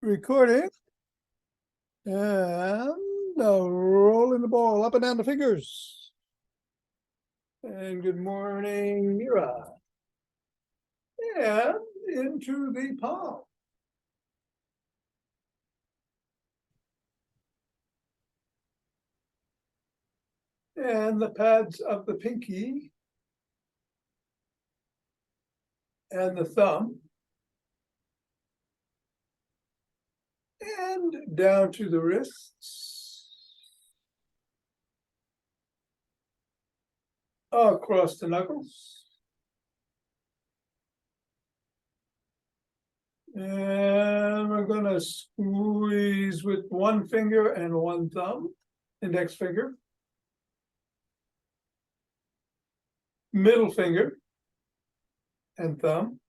recording. And rolling the ball up and down the fingers. And good morning, Mira. And into the palm. And the pads of the pinky. And the thumb. And down to the wrists. Across the knuckles. And we're going to squeeze with one finger and one thumb, index finger, middle finger and thumb,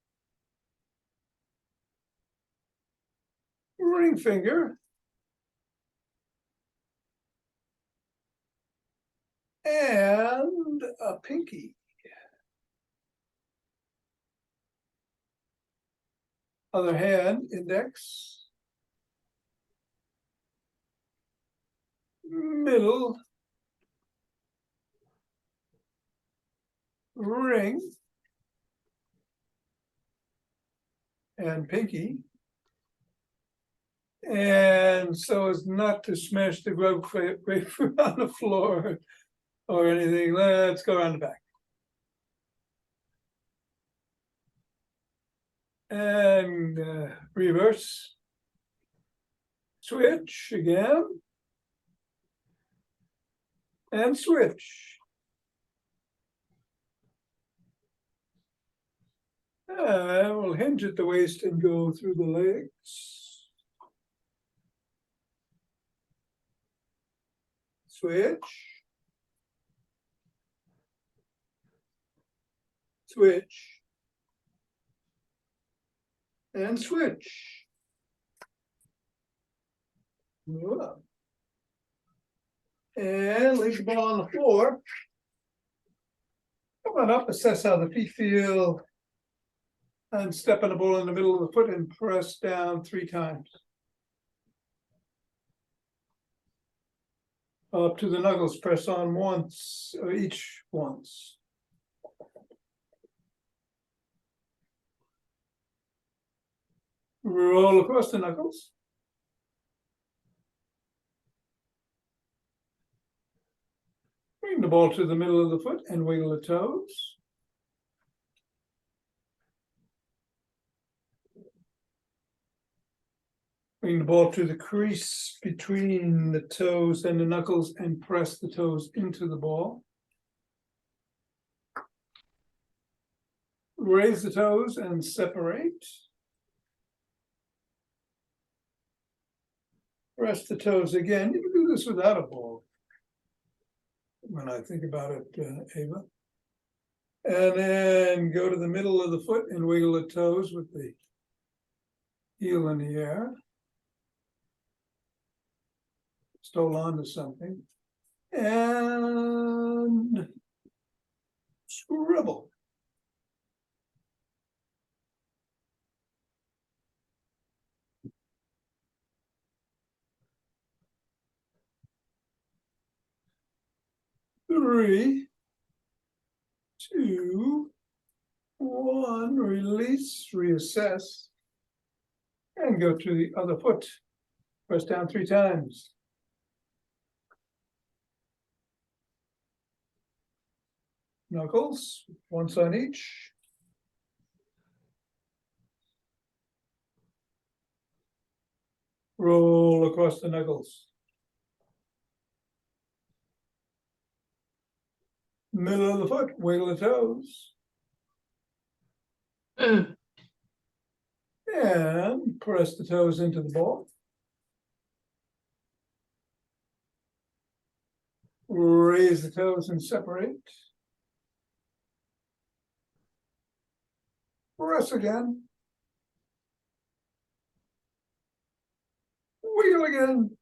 ring finger, and a pinky. Other hand, index, middle, ring, and pinky. And so as not to smash the grapefruit on the floor or anything, let's go around the back. And reverse. Switch again. And switch. We'll hinge at the waist and go through the legs. Switch. Switch. And switch. Move up. And leave the ball on the floor. Come on up, assess how the feet feel. And step on the ball in the middle of the foot and press down 3 times. Up to the knuckles, press on once, or each once. Roll across the knuckles. Bring the ball to the middle of the foot and wiggle the toes. Bring the ball to the crease between the toes and the knuckles and press the toes into the ball. Raise the toes and separate. Press the toes again. You can do this without a ball. When I think about it, Ava. And then go to the middle of the foot and wiggle the toes with the heel in the air. Hold on to something. And scribble. Three, 2, 1, release, reassess, and go to the other foot. Press down 3 times. Knuckles, once on each. Roll across the knuckles. Middle of the foot, wiggle the toes. And press the toes into the ball. Raise the toes and separate. Press again. Wiggle again.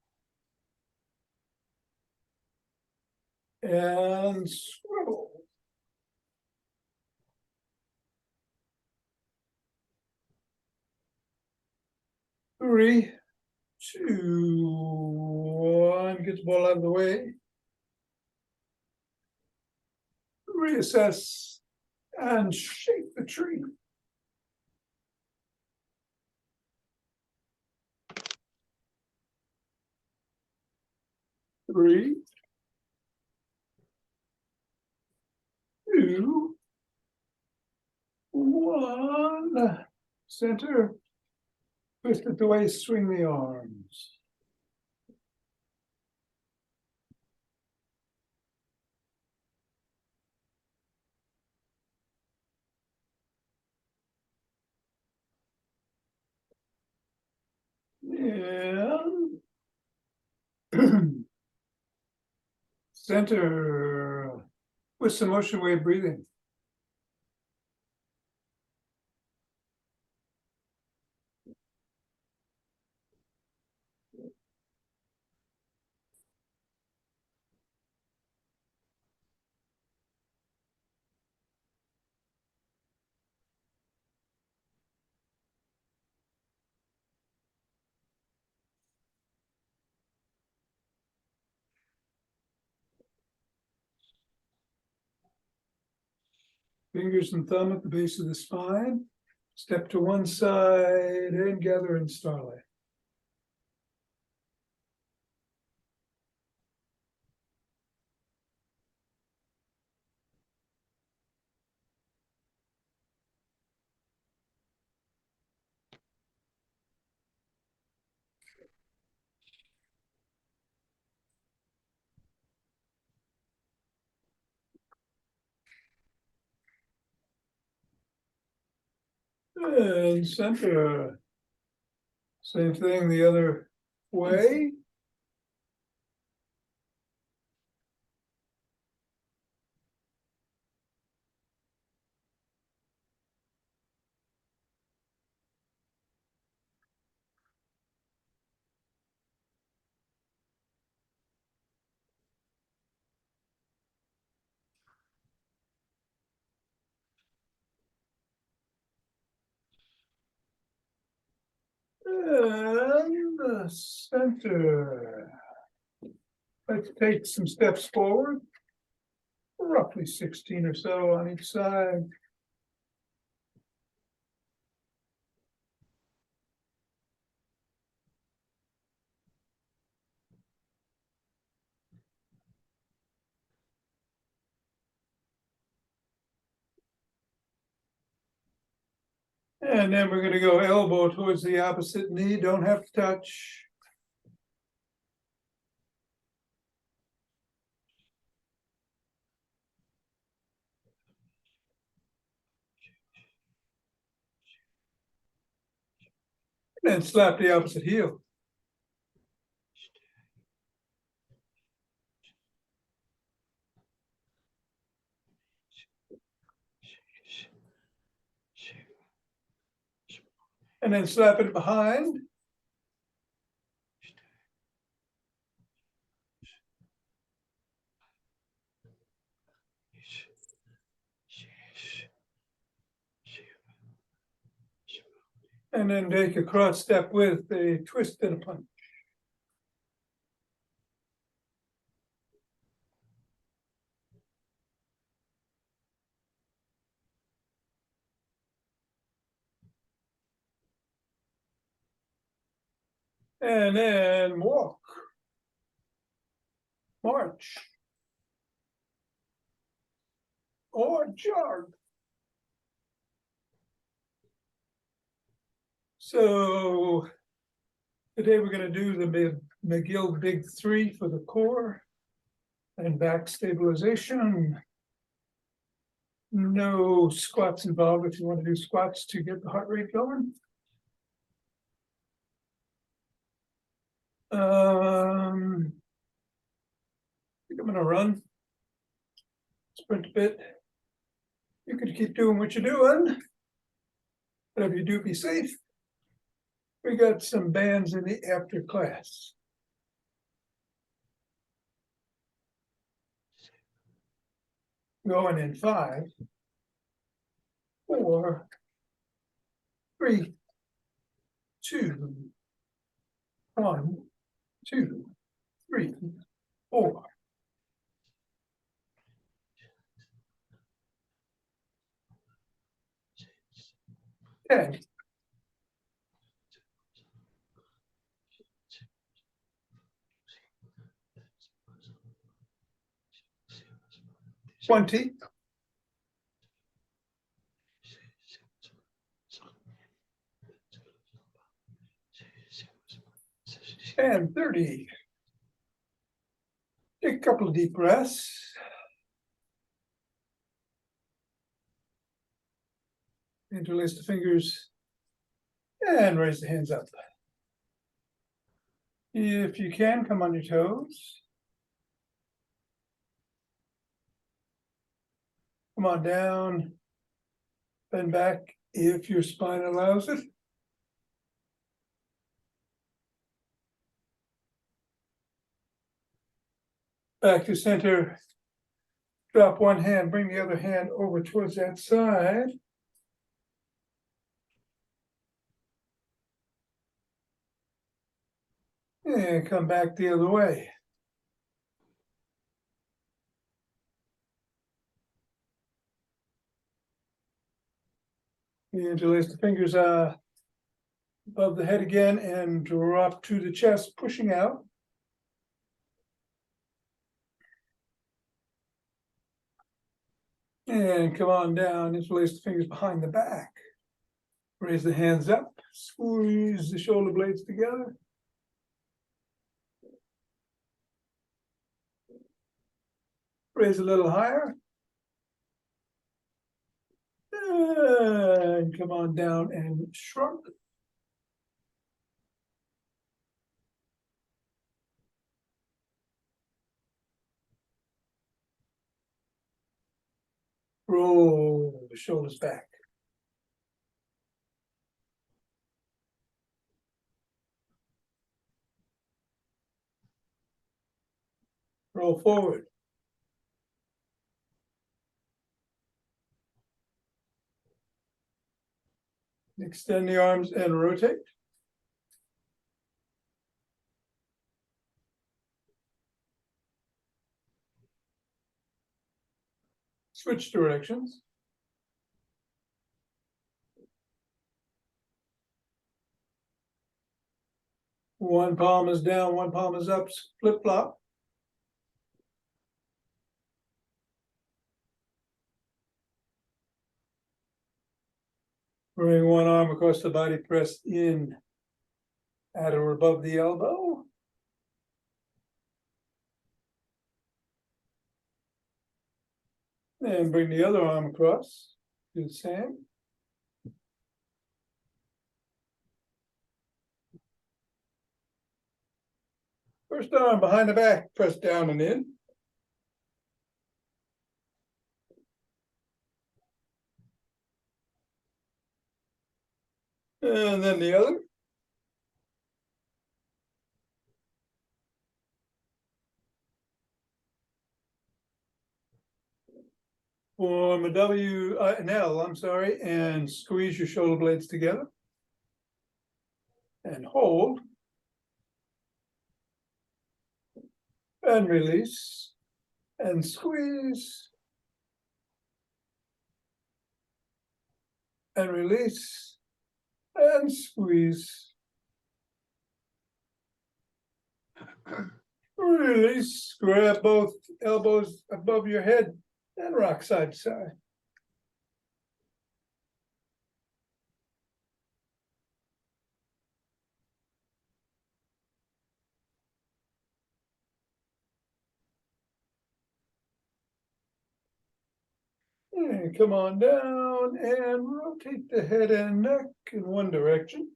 And swivel. Three, 2, 1, get the ball out of the way. Reassess and shake the tree. 3, 2, 1. Center. Twist it the way, swing the arms. And center with some motion wave breathing. Fingers and thumb at the base of the spine. Step to one side and gather in starlight. And center. Same thing the other way. And the center. Let's take some steps forward. Roughly 16 or so on each side. And then we're going to go elbow towards the opposite knee. Don't have to touch. And then slap the opposite heel. And then slap it behind. And then take a cross step with a twist and a punch. And then walk. March. Or jog. So today we're going to do the McGill Big 3 for the core and back stabilization. No squats involved if you want to do squats to get the heart rate going. I think I'm going to run, sprint a bit. You could keep doing what you're doing, but if you do, be safe. We got some bands in the after class. Going in 5, 4, 3, 2, 1, 2, 3, 4. 10. 20. And 30. Take a couple of deep breaths. Interlace the fingers and raise the hands up. If you can, come on your toes. Come on down, bend back if your spine allows it. Back to center. Drop one hand, bring the other hand over towards that side. And come back the other way. Interlace the fingers above the head again and drop to the chest, pushing out. And come on down, interlace the fingers behind the back. Raise the hands up, squeeze the shoulder blades together. Raise a little higher. And come on down and shrug. Roll the shoulders back. Roll forward. Extend the arms and rotate. Switch directions. One palm is down, one palm is up, flip-flop. Bring one arm across the body, press in at or above the elbow. And bring the other arm across, do the same. First arm behind the back, press down and in. And then the other. Form a W, an L, I'm sorry, and squeeze your shoulder blades together. And hold. And release. And squeeze. And release. And squeeze. Release. Grab both elbows above your head and rock side to side. And come on down and rotate the head and neck in one direction.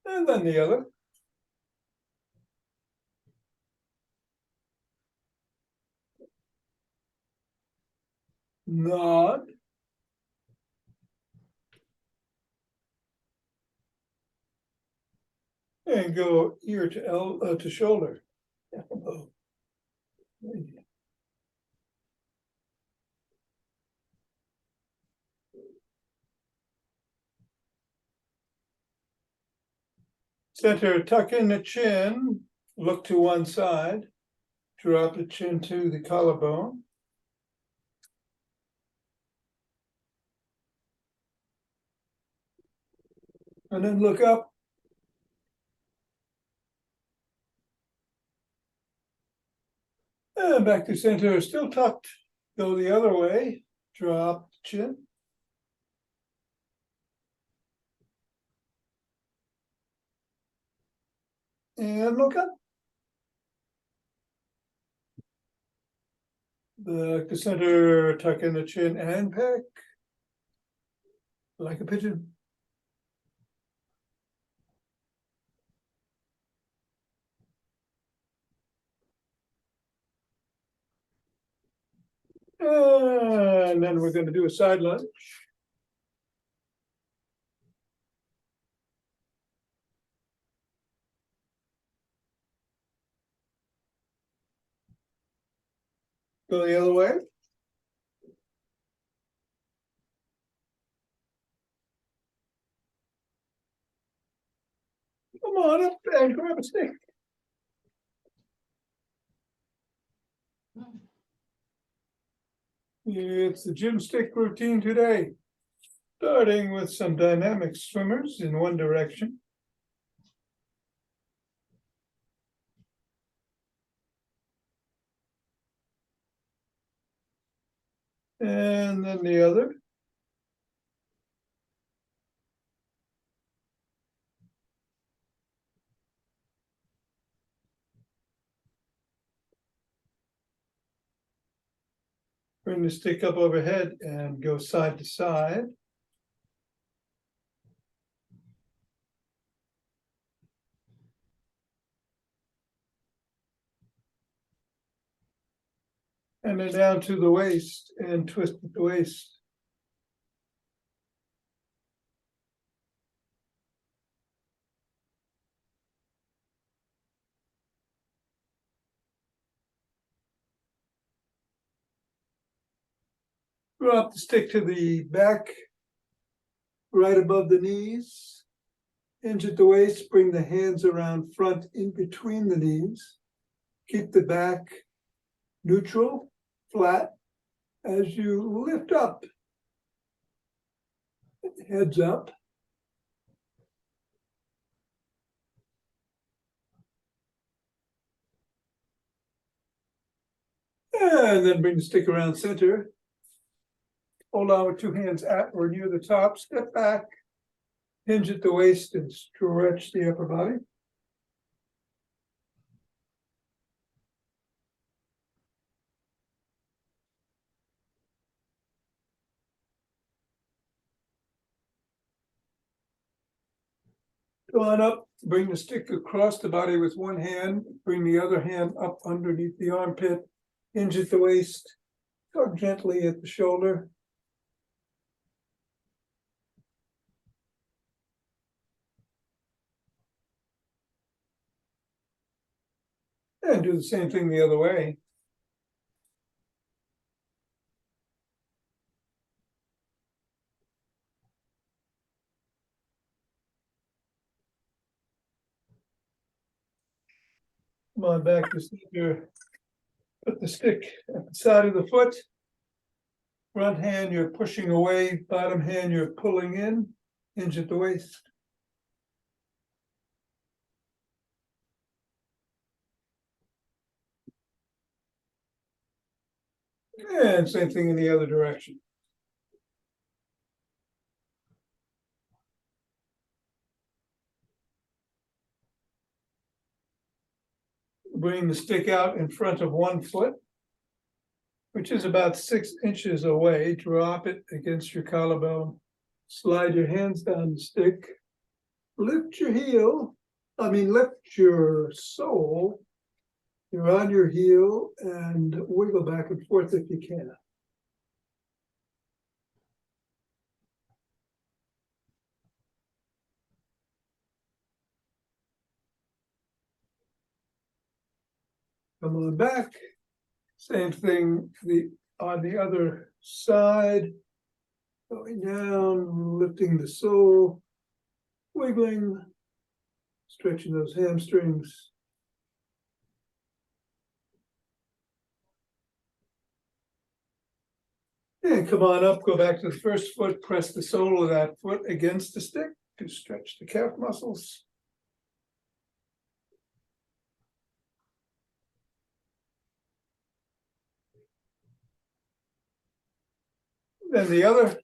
And then the other. Nod. And go ear to shoulder. Elbow. Center, tuck in the chin, look to one side, drop the chin to the collarbone. And then look up. And back to center, still tucked. Go the other way, drop the chin. And look up. Back to center, tuck in the chin and peck. Like a pigeon. And then we're going to do a side lunge. Go the other way. Come on up and grab a stick. It's the GymStick routine today. Starting with some dynamic swimmers in one direction. And then the other. Bring the stick up overhead and go side to side. And then down to the waist and twist at the waist. Drop the stick to the back, right above the knees. Hinge at the waist, bring the hands around front in between the knees. Keep the back neutral, flat, as you lift up. Heads up. And then bring the stick around center. Hold on with two hands at or near the top, step back, hinge at the waist and stretch the upper body. Come on up, bring the stick across the body with one hand, bring the other hand up underneath the armpit, hinge at the waist, tug gently at the shoulder. And do the same thing the other way. Come on back to center. Put the stick at the side of the foot. Front hand, you're pushing away. Bottom hand, you're pulling in. Hinge at the waist. And same thing in the other direction. Bring the stick out in front of one foot, which is about 6 inches away. Drop it against your collarbone. Slide your hands down the stick. Lift your heel. Lift your sole. You're on your heel and wiggle back and forth if you can. Come on back. Same thing on the other side. Going down, lifting the sole, wiggling, Stretching those hamstrings. And come on up, go back to the first foot, press the sole of that foot against the stick to stretch the calf muscles. Then the other.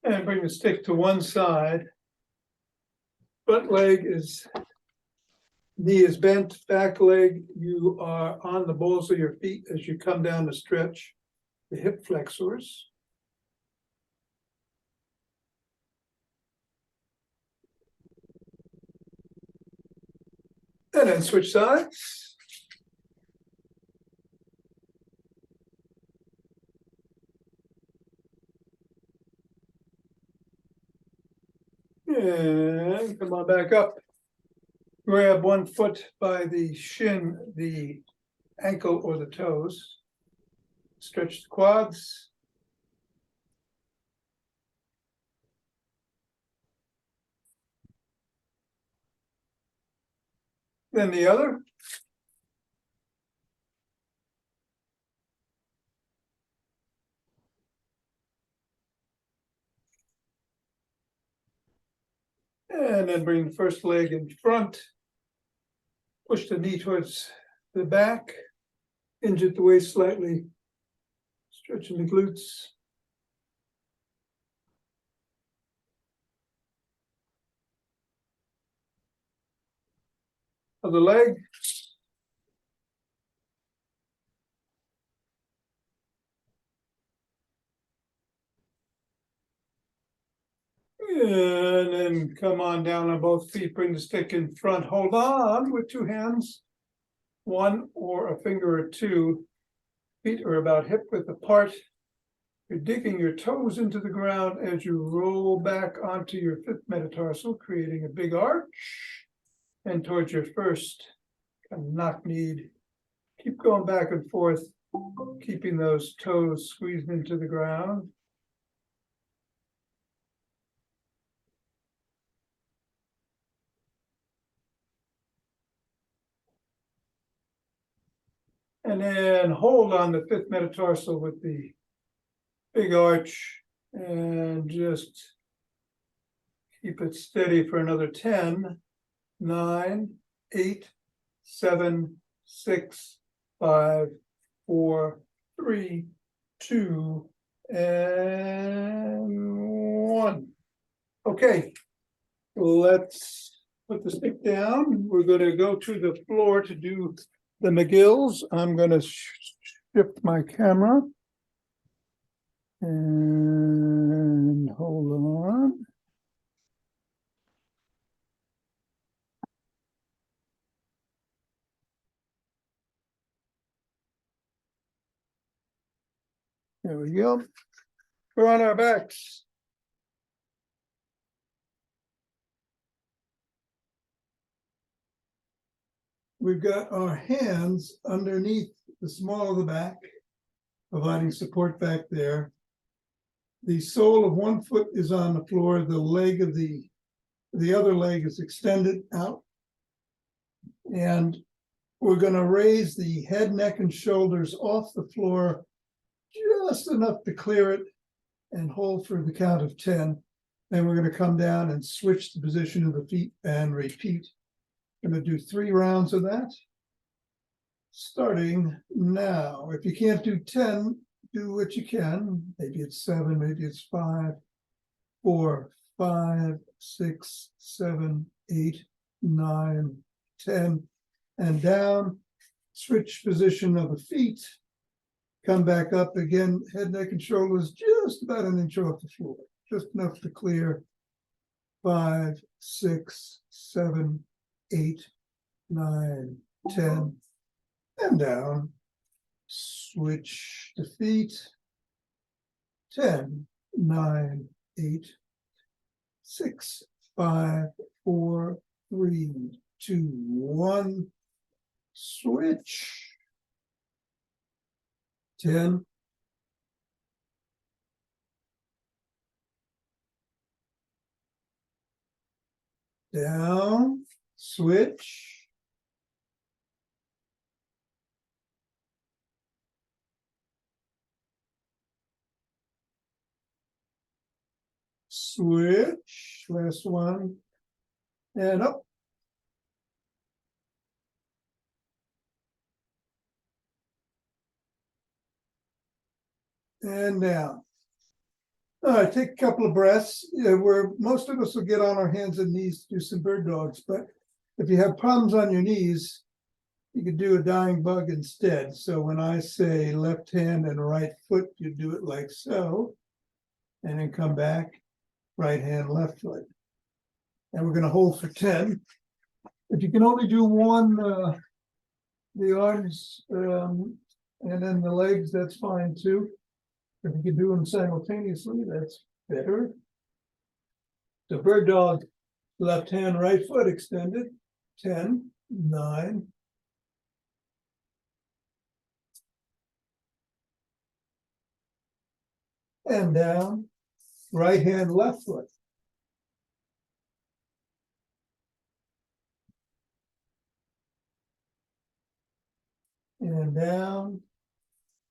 And bring the stick to one side. Front leg is, knee is bent, back leg, you are on the balls of your feet as you come down to stretch the hip flexors. And then switch sides. And come on back up. Grab one foot by the shin, the ankle or the toes. Stretch the quads. Then the other. And then bring the first leg in front. Push the knee towards the back. Hinge at the waist slightly. Stretching the glutes. Other leg. And then come on down on both feet, bring the stick in front, hold on with two hands, one or a finger or two. Feet are about hip width apart. You're digging your toes into the ground as you roll back onto your fifth metatarsal, creating a big arch. And towards your first knock knee. Keep going back and forth, keeping those toes squeezed into the ground. And then hold on the fifth metatarsal with the big arch and just keep it steady for another 10, 9, 8, 7, 6, 5, 4, 3, 2, and 1. Okay, let's put the stick down. We're going to go to the floor to do the McGills. I'm going to shift my camera. And hold on. There we go. We're on our backs. We've got our hands underneath the small of the back, providing support back there. The sole of one foot is on the floor. The leg of the other leg is extended out. And we're going to raise the head, neck, and shoulders off the floor just enough to clear it and hold for the count of 10. Then we're going to come down and switch the position of the feet and repeat. Going to do 3 rounds of that. Starting now. If you can't do 10, do what you can. Maybe it's 7, maybe it's 5, 4, 5, 6, 7, 8, 9, 10, and down. Switch position of the feet. Come back up again. Head, neck, and shoulders just about an inch off the floor. Just enough to clear. 5, 6, 7, 8, 9, 10, and down. Switch the feet. 10, 9, 8, 6, 5, 4, 3, 2, 1. Switch. 10. Down, switch. Switch, last one, and up. And down. All right, take a couple of breaths. Yeah, where most of us will get on our hands and knees to do some bird dogs, but if you have problems on your knees, you could do a dying bug instead. So when I say left hand and right foot, you do it like so, and then come back, right hand, left foot. And we're going to hold for 10. If you can only do one, the arms and then the legs, that's fine too. If you can do them simultaneously, that's better. So bird dog, left hand, right foot extended. 10, 9. And down, right hand, left foot. And down,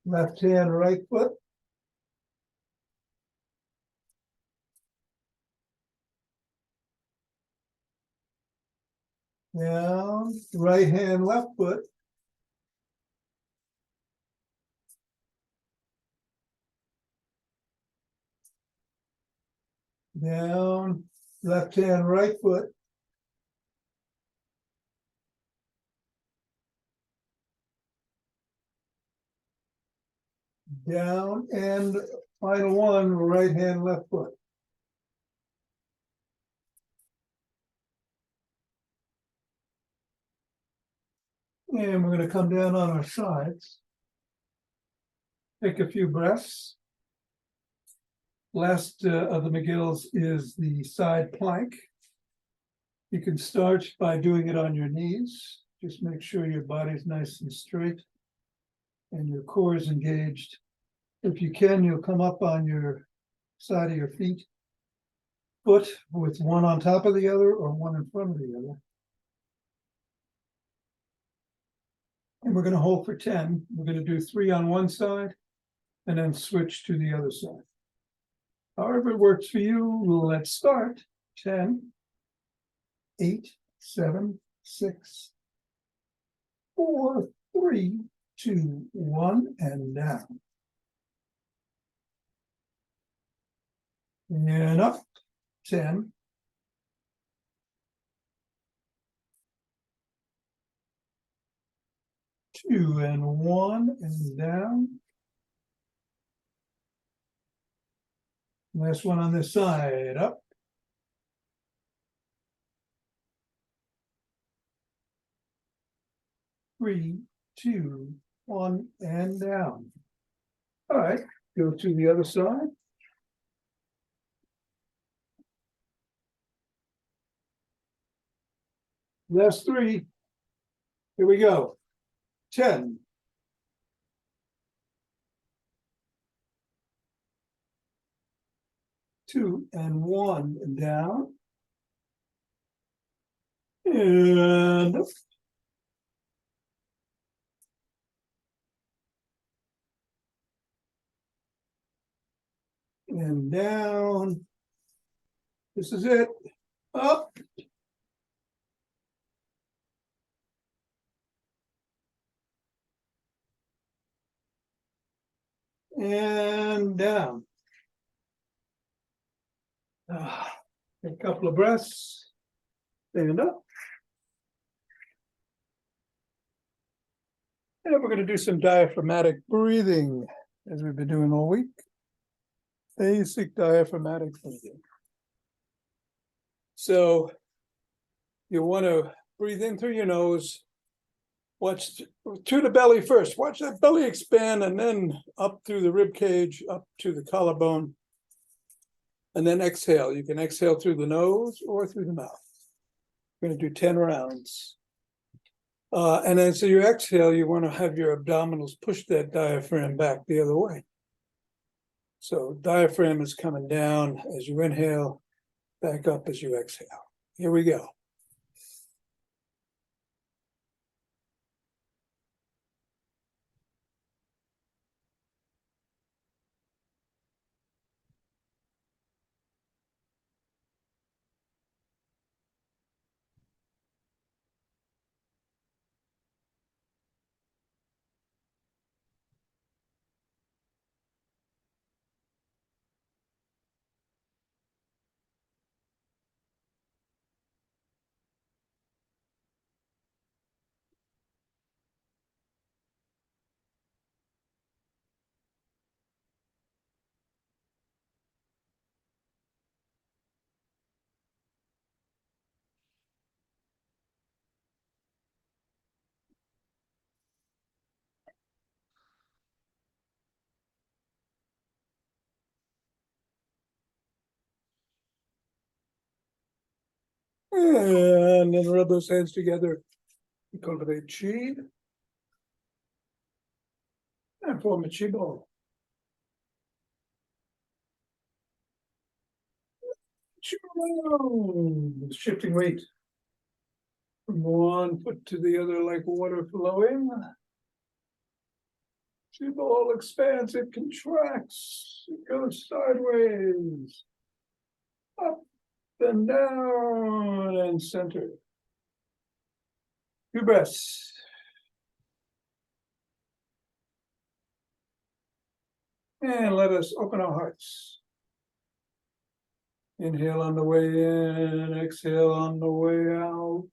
left hand, right foot. Down, right hand, left foot. Down, left hand, right foot. Down, and final one, right hand, left foot. And we're going to come down on our sides. Take a few breaths. Last of the McGills is the side plank. You can start by doing it on your knees. Just make sure your body's nice and straight and your core is engaged. If you can, you'll come up on your side of your feet, foot with one on top of the other or one in front of the other. And we're going to hold for 10. We're going to do 3 on one side and then switch to the other side. However it works for you, let's start. 10, 8, 7, 6, 4, 3, 2, 1, and down. And up. 10. 2 and 1 and down. Last one on this side, up. 3, 2, 1, and down. All right, go to the other side. Last 3. Here we go. 10. 2 and 1 and down. And up. And down. This is it. Up. And down. A couple of breaths. Stand up. And we're going to do some diaphragmatic breathing, as we've been doing all week. Basic diaphragmatic breathing. So you want to breathe in through your nose. Watch to the belly first. Watch that belly expand and then up through the rib cage, up to the collarbone. And then exhale. You can exhale through the nose or through the mouth. We're going to do 10 rounds. And then so you exhale, you want to have your abdominals push that diaphragm back the other way. So diaphragm is coming down as you inhale, back up as you exhale. Here we go. And then rub those hands together. Cultivate chi. And form a chi ball. Chi ball. Shifting weight from one foot to the other like water flowing. Chi ball expands, it contracts, it goes sideways, up and down and center. 2 breaths. And let us open our hearts. Inhale on the way in, exhale on the way out.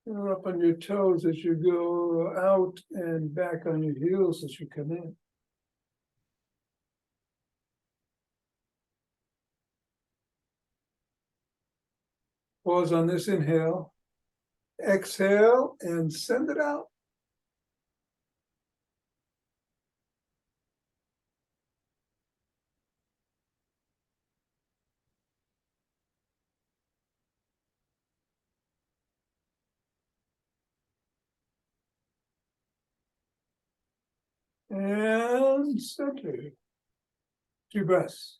You're up on your toes as you go out and back on your heels as you come in. Pause on this inhale. Exhale and send it out. And center. 2 breaths.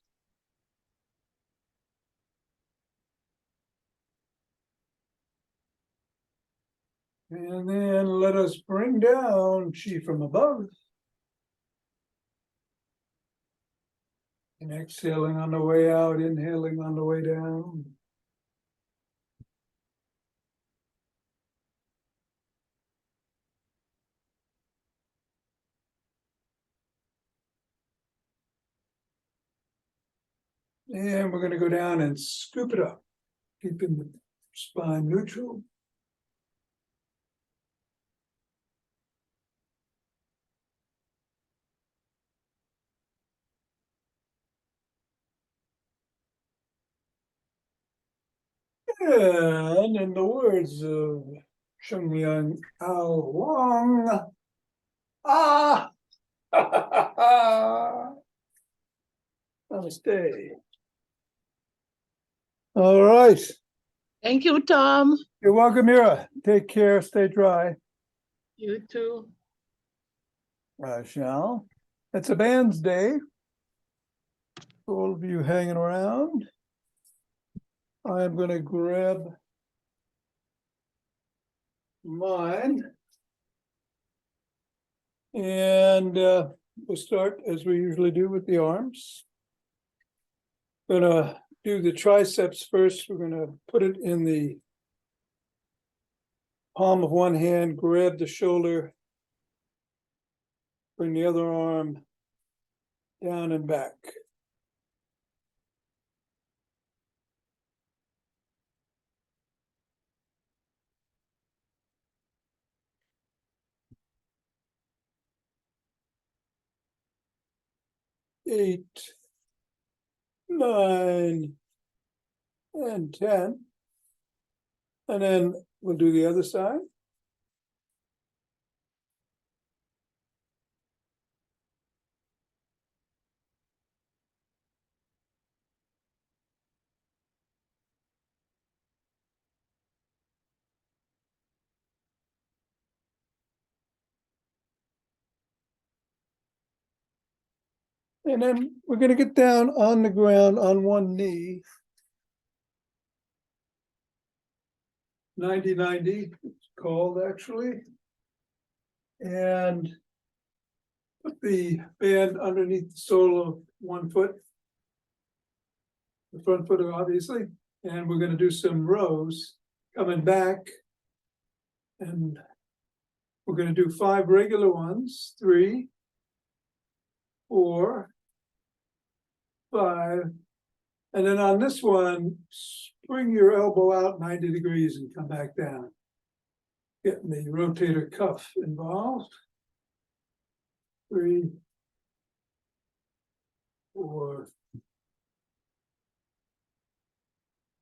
And then let us bring down chi from above. And exhaling on the way out, inhaling on the way down. And we're going to go down and scoop it up, keeping the spine neutral. And in the words of Shengliang Ao Wang, ah, namaste. All right. Thank you, Tom. You're welcome, Mira. Take care. Stay dry. You too. I shall. It's a band's day. For all of you hanging around, I'm going to grab mine. And we'll start as we usually do with the arms. Gonna do the triceps first. We're gonna put it in the palm of one hand, grab the shoulder, bring the other arm down and back. Eight, 9, and 10. And then we'll do the other side. And then we're gonna get down on the ground on one knee. 90-90, it's called actually. And put the band underneath the sole of one foot. The front foot, obviously, and we're gonna do some rows coming back. And we're gonna do 5 regular ones, 3, 4, 5. And then on this one, bring your elbow out 90 degrees and come back down. Getting the rotator cuff involved. 3, 4,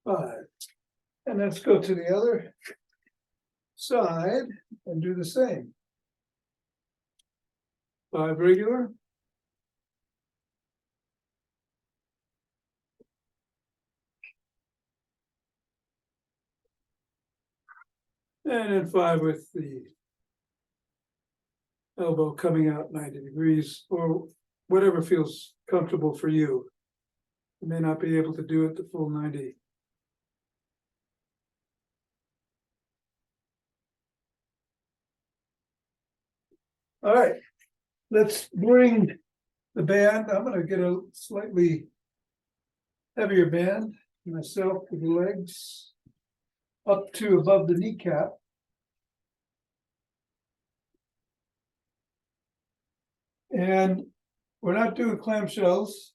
5. And let's go to the other side and do the same. 5 regular. And then 5 with the elbow coming out 90 degrees or whatever feels comfortable for you. You may not be able to do it the full 90. All right, let's bring the band. I'm gonna get a slightly heavier band myself with the legs up to above the kneecap. And we're not doing clamshells.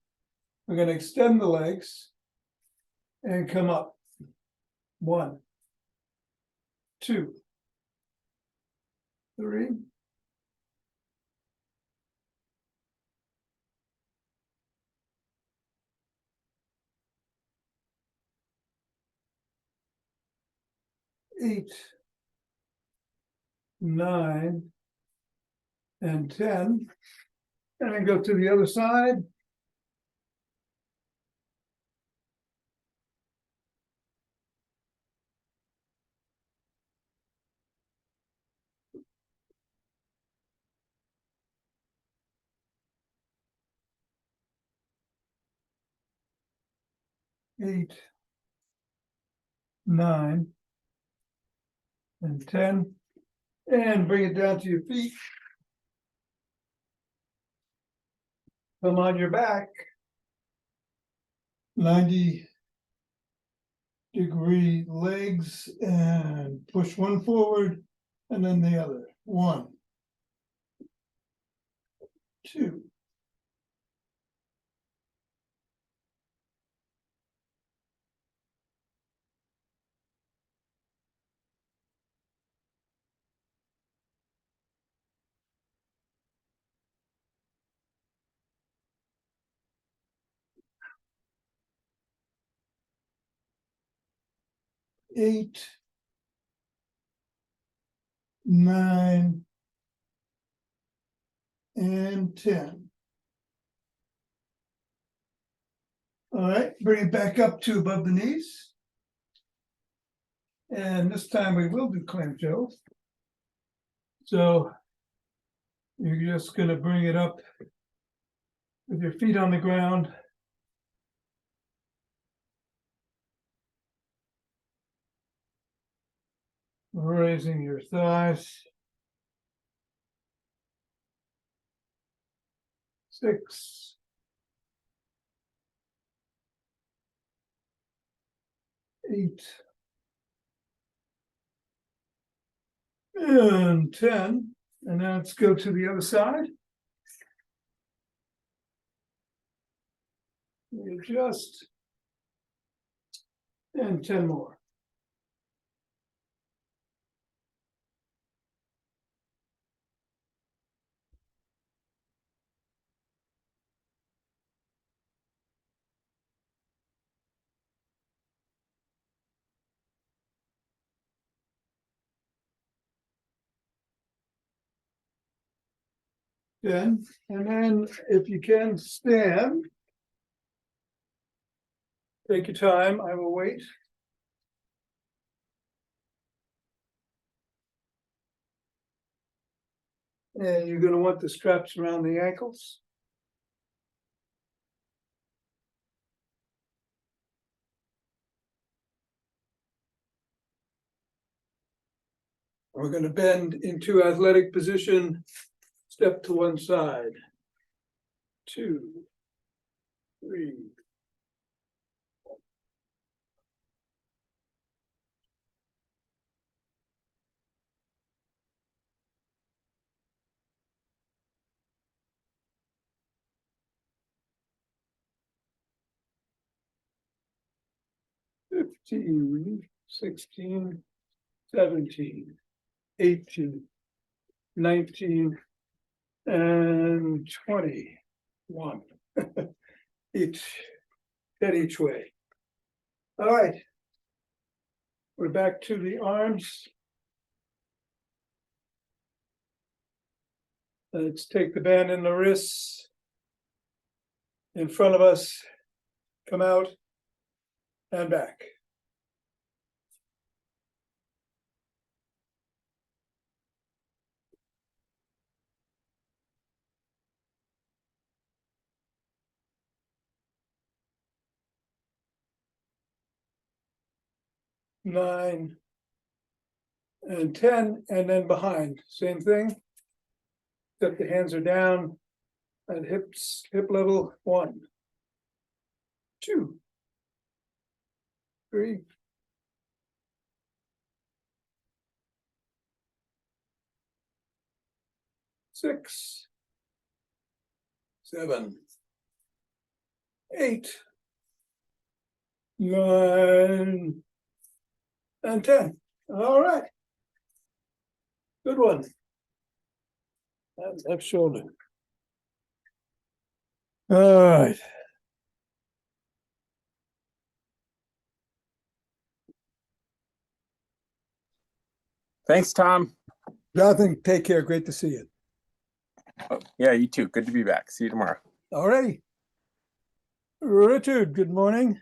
We're gonna extend the legs and come up. 1, 2, 3. 8, 9, and 10. And then go to the other side. 8, 9, and 10. And bring it down to your feet. Come on your back. 90-degree legs and push one forward and then the other. 1, 2, 8, 9, and 10. All right, bring it back up to above the knees. And this time we will do clamshells. So you're just gonna bring it up with your feet on the ground. Raising your thighs. 6, 8, and 10. And now let's go to the other side. We adjust. And 10 more. Good. And then if you can stand, take your time, I will wait. And you're going to want the straps around the ankles. We're gonna bend into athletic position, step to one side. 2, 3. "15, 16, 17, 18, 19, and 21. Each way. All right. We're back to the arms. Let's take the band in the wrists. In front of us, come out and back. Nine and 10, and then behind, same thing. Except the hands are down at hip level. 1, 2, 3, 6, 7, 8, 9, and 10. All right. Good one. And left shoulder. All right. Thanks, Tom. Jonathan, take care. Great to see you. Oh, yeah, you too. Good to be back. See you tomorrow. All righty. Richard, good morning.